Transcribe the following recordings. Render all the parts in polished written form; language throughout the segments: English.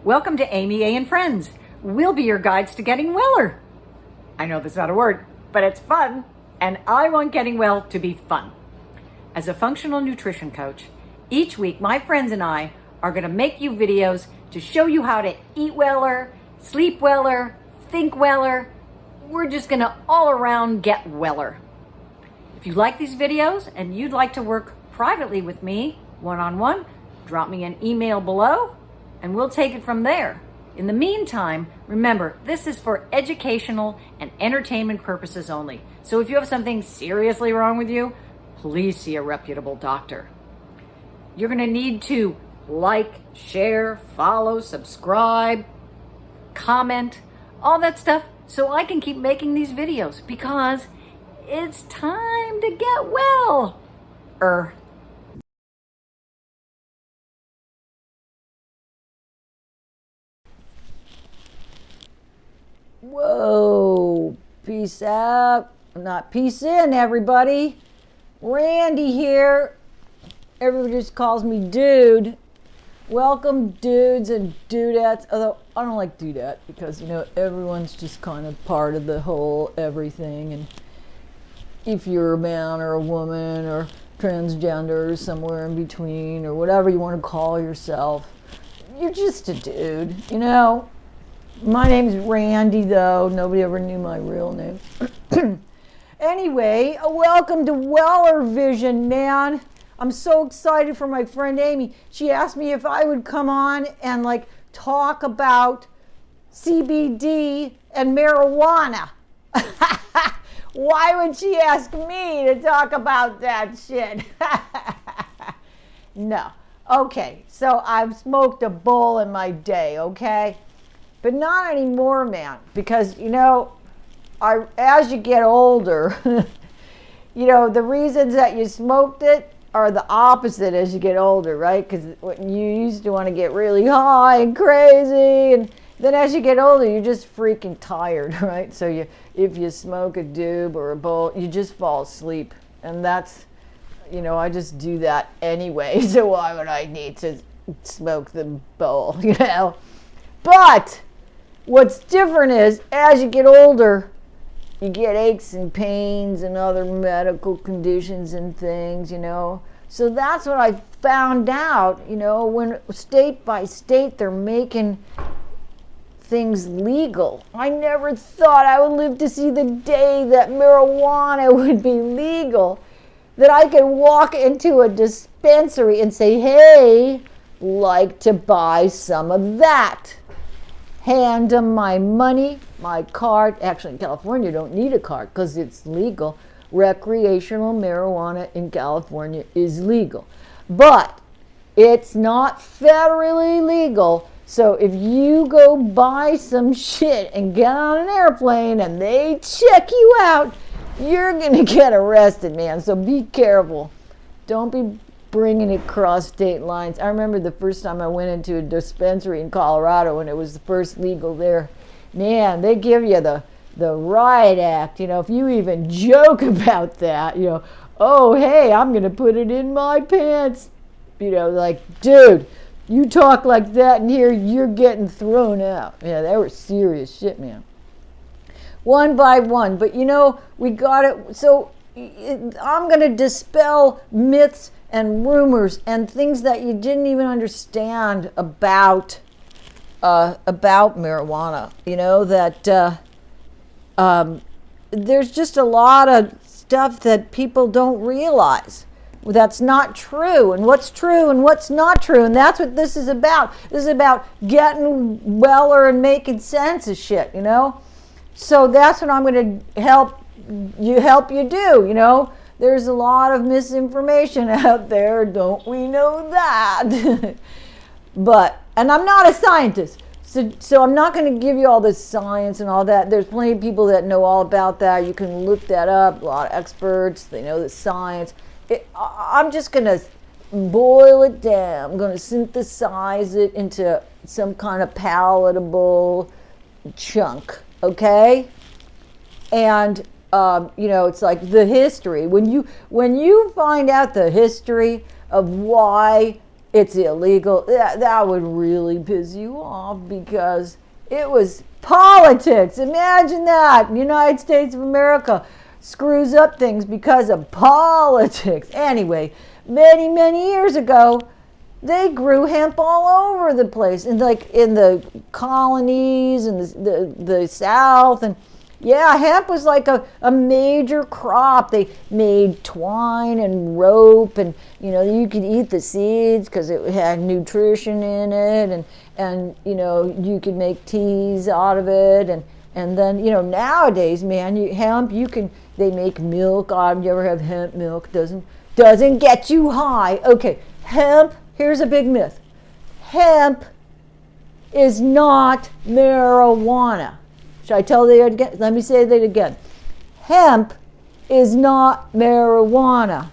Welcome to Amy A. and Friends. We'll be your guides to getting weller. I know that's not a word, but it's fun, and I want getting well to be fun. As a functional nutrition coach, each week my friends and I are going to make you videos to show you how to eat weller, sleep weller, think weller. We're just going to all around get weller. If you like these videos and you'd like to work privately with me, one-on-one, drop me an email below and we'll take it from there. In the meantime, remember, this is for educational and entertainment purposes only. So if you have something seriously wrong with you, please see a reputable doctor. You're going to need to like, share, follow, subscribe, comment, all that stuff so I can keep making these videos because it's time to get well. Whoa, peace out, not peace in, everybody. Randy here. Everybody just calls me dude. Welcome, dudes and dudettes. Although I don't like dudette because, everyone's just kind of part of the whole everything. And if you're a man or a woman or transgender or somewhere in between or whatever you want to call yourself, you're just a dude, My name's Randy, though. Nobody ever knew my real name. Anyway, welcome to Weller Vision, man. I'm so excited for my friend Amy. She asked me if I would come on and talk about CBD and marijuana. Why would she ask me to talk about that shit? No. Okay, so I've smoked a bowl in my day, okay? But not anymore, man, because, as you get older, the reasons that you smoked it are the opposite as you get older, right? Because you used to want to get really high and crazy, and then as you get older, you're just freaking tired, right? So if you smoke a doob or a bowl, you just fall asleep, and that's, I just do that anyway, so why would I need to smoke the bowl, But what's different is, as you get older, you get aches and pains and other medical conditions and things, So that's what I found out, when state by state they're making things legal. I never thought I would live to see the day that marijuana would be legal, that I could walk into a dispensary and say, hey, like to buy some of that. Hand them my money, my card. Actually, in California, you don't need a card because it's legal. Recreational marijuana in California is legal. But it's not federally legal. So if you go buy some shit and get on an airplane and they check you out, you're going to get arrested, man. So be careful. Don't be bringing it across state lines. I remember the first time I went into a dispensary in Colorado when it was the first legal there. Man, they give you the riot act. If you even joke about that, oh, hey, I'm going to put it in my pants. Dude, you talk like that in here, you're getting thrown out. Yeah, they were serious shit, man. One by one. But, we got it. So I'm going to dispel myths and rumors and things that you didn't even understand about marijuana. That there's just a lot of stuff that people don't realize that's not true, and what's true and what's not true, and that's what this is about. This is about getting weller and making sense of shit, So that's what I'm going to help you do, There's a lot of misinformation out there, don't we know that? And I'm not a scientist, so I'm not going to give you all this science and all that. There's plenty of people that know all about that. You can look that up. A lot of experts, they know the science. I'm just going to boil it down. I'm going to synthesize it into some kind of palatable chunk, okay? And it's like the history. When you find out the history of why it's illegal. That would really piss you off because it was politics. Imagine that. United States of America screws up things because of politics. Anyway, many, many years ago, they grew hemp all over the place, and like in the colonies and the South, and yeah, hemp was like a major crop. They made twine and rope, and you could eat the seeds because it had nutrition in it, and you could make teas out of it, and then nowadays, man, they make milk out of it. You ever have hemp milk? Doesn't get you high. Okay, hemp. Here's a big myth. Hemp is not marijuana. Should I tell that again? Let me say that again. Hemp is not marijuana.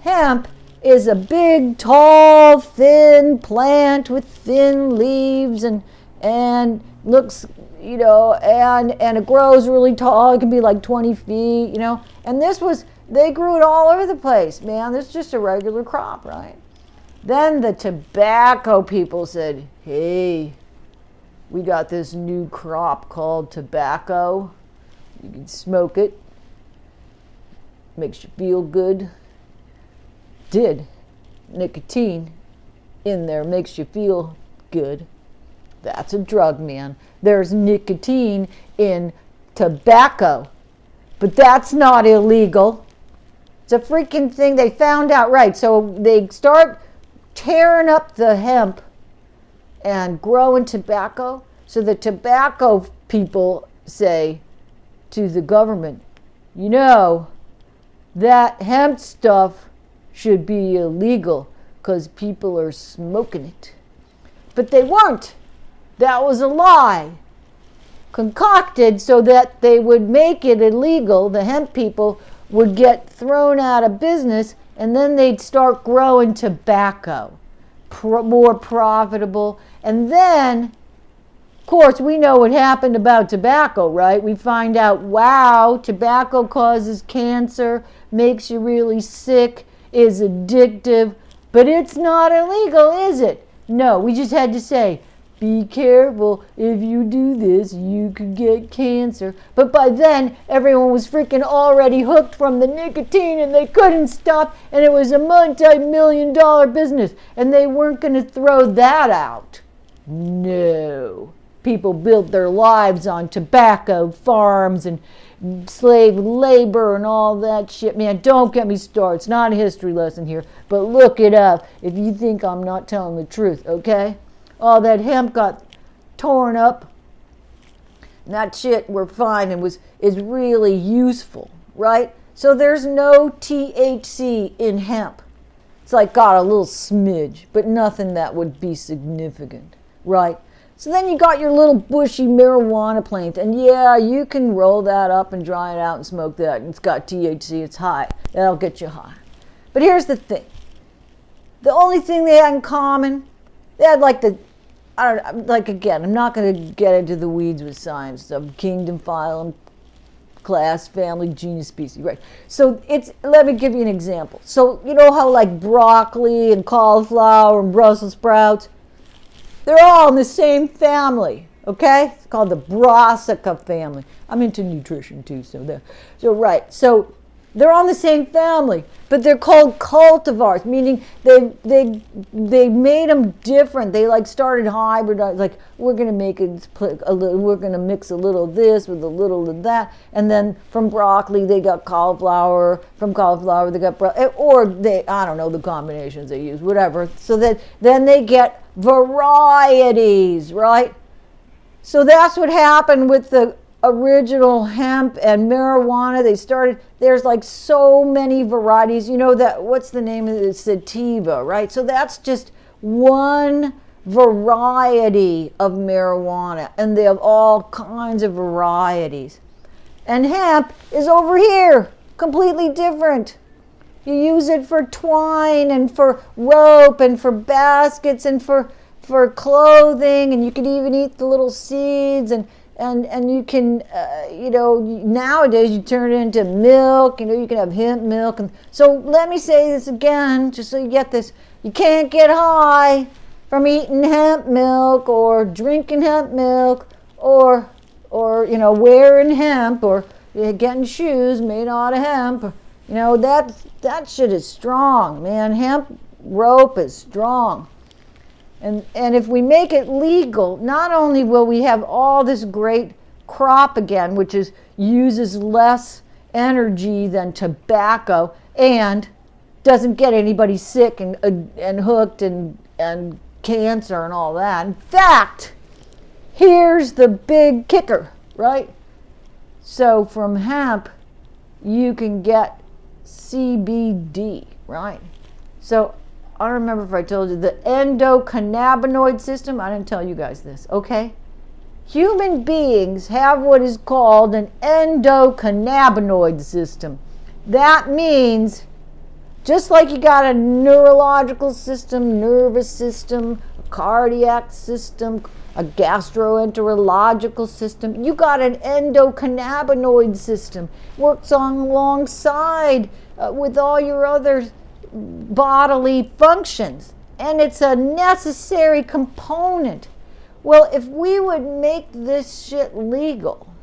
Hemp is a big, tall, thin plant with thin leaves and looks, and it grows really tall. It can be like 20 feet, And they grew it all over the place, man. This is just a regular crop, right? Then the tobacco people said, hey, we got this new crop called tobacco. You can smoke it. Makes you feel good. Did. Nicotine in there makes you feel good. That's a drug, man. There's nicotine in tobacco. But that's not illegal. It's a freaking thing they found out, right? So they start tearing up the hemp and growing tobacco. So the tobacco people say to the government, that hemp stuff should be illegal because people are smoking it. But they weren't. That was a lie. Concocted so that they would make it illegal. The hemp people would get thrown out of business, and then they'd start growing tobacco, more profitable. And then, of course, we know what happened about tobacco, right? We find out, wow, tobacco causes cancer, makes you really sick, is addictive, but it's not illegal, is it? No, we just had to say, be careful, if you do this, you could get cancer. But by then, everyone was freaking already hooked from the nicotine and they couldn't stop, and it was a multi-million-dollar business, and they weren't going to throw that out. No. People built their lives on tobacco farms and slave labor and all that shit. Man, don't get me started. It's not a history lesson here, but look it up if you think I'm not telling the truth, okay? All that hemp got torn up, and that shit we're finding is really useful, right? So there's no THC in hemp. It's like got a little smidge, but nothing that would be significant, right? So then you got your little bushy marijuana plant, and yeah, you can roll that up and dry it out and smoke that. It's got THC, it's high. That'll get you high. But here's the thing. The only thing they had in common, they had again, I'm not going to get into the weeds with science stuff. Kingdom, phylum, class, family, genus, species, right? So let me give you an example. So you know how like broccoli and cauliflower and Brussels sprouts, they're all in the same family, okay? It's called the Brassica family. I'm into nutrition too, so they're all in the same family, but they're called cultivars, meaning they made them different. They like started hybridizing, like we're gonna make we're gonna mix a little of this with a little of that, and then from broccoli they got cauliflower. From cauliflower they got I don't know the combinations they use, whatever. So that then they get varieties, right? So that's what happened with the original hemp and marijuana. There's like so many varieties. You know that, what's the name of it? Sativa, right? So that's just one variety of marijuana, and they have all kinds of varieties. And hemp is over here, completely different. You use it for twine and for rope and for baskets and for clothing, and you can even eat the little seeds, and and you can, nowadays you turn it into milk. You can have hemp milk. And so let me say this again, just so you get this. You can't get high from eating hemp milk or drinking hemp milk or wearing hemp or getting shoes made out of hemp. That shit is strong, man. Hemp rope is strong. And if we make it legal, not only will we have all this great crop again, which uses less energy than tobacco and doesn't get anybody sick and hooked and cancer and all that. In fact, here's the big kicker, right? So from hemp, you can get CBD, right? So I don't remember if I told you the endocannabinoid system. I didn't tell you guys this, okay? Human beings have what is called an endocannabinoid system. That means just like you got a neurological system, nervous system, a cardiac system, a gastroenterological system, you got an endocannabinoid system. Works alongside with all your other bodily functions, and it's a necessary component. Well, if we would make this shit legal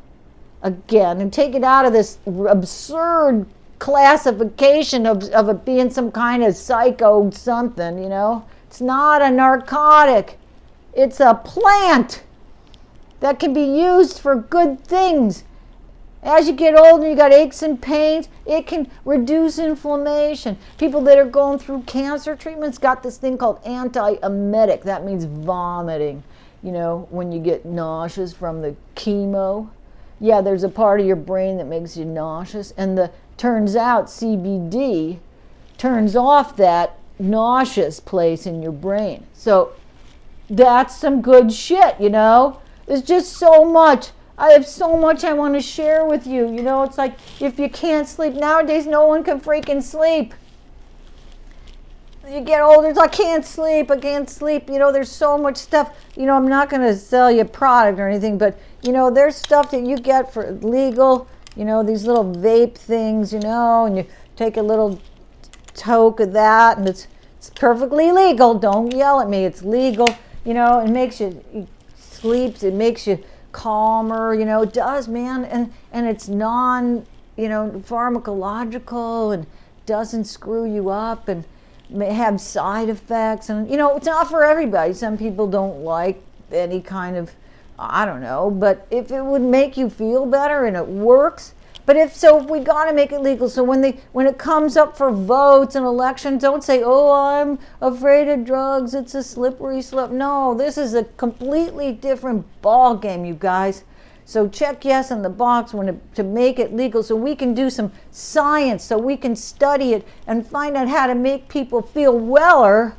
again and take it out of this absurd classification of it being some kind of psycho something, it's not a narcotic, it's a plant that can be used for good things. As you get older, you got aches and pains. It can reduce inflammation. People that are going through cancer treatments got this thing called antiemetic. That means vomiting. When you get nauseous from the chemo. Yeah, there's a part of your brain that makes you nauseous. And turns out CBD turns off that nauseous place in your brain. So that's some good shit, There's just so much. I have so much I want to share with you. It's like if you can't sleep. Nowadays, no one can freaking sleep. You get older, it's like, I can't sleep. There's so much stuff. I'm not going to sell you a product or anything, but, there's stuff that you get for legal, these little vape things, and you take a little toke of that, and it's perfectly legal. Don't yell at me. It's legal. It makes you sleep. It makes you calmer, it does, man, and it's pharmacological and doesn't screw you up and may have side effects, and it's not for everybody. Some people don't like any kind of, I don't know, but if it would make you feel better and it works. But if we got to make it legal. So when it comes up for votes and elections, don't say, "Oh, I'm afraid of drugs. It's a slippery slope." No, this is a completely different ball game, you guys. So check yes in the box to make it legal, so we can do some science, so we can study it and find out how to make people feel weller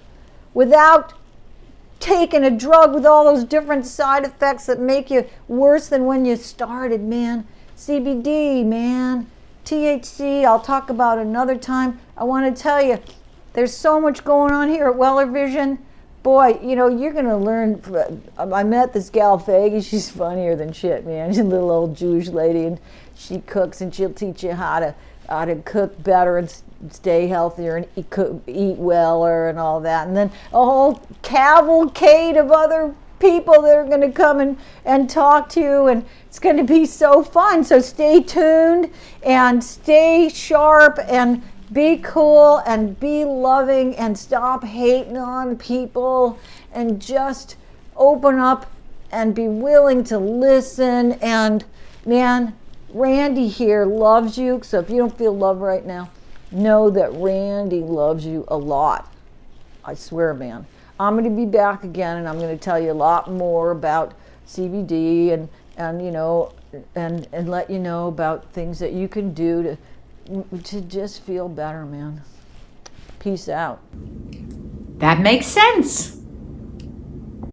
without taking a drug with all those different side effects that make you worse than when you started, man. CBD, man. THC, I'll talk about another time. I want to tell you, there's so much going on here at Weller Vision. Boy, you're going to learn. I met this gal, Faggy. She's funnier than shit, man. She's a little old Jewish lady, and she cooks, and she'll teach you how to cook better and stay healthier and eat weller and all that. And then a whole cavalcade of other people that are going to come and talk to you, and it's going to be so fun. So stay tuned and stay sharp and be cool and be loving and stop hating on people and just open up and be willing to listen. And man, Randy here loves you. So if you don't feel love right now, know that Randy loves you a lot. I swear, man. I'm going to be back again, and I'm going to tell you a lot more about CBD and let you know about things that you can do to just feel better, man. Peace out. That makes sense.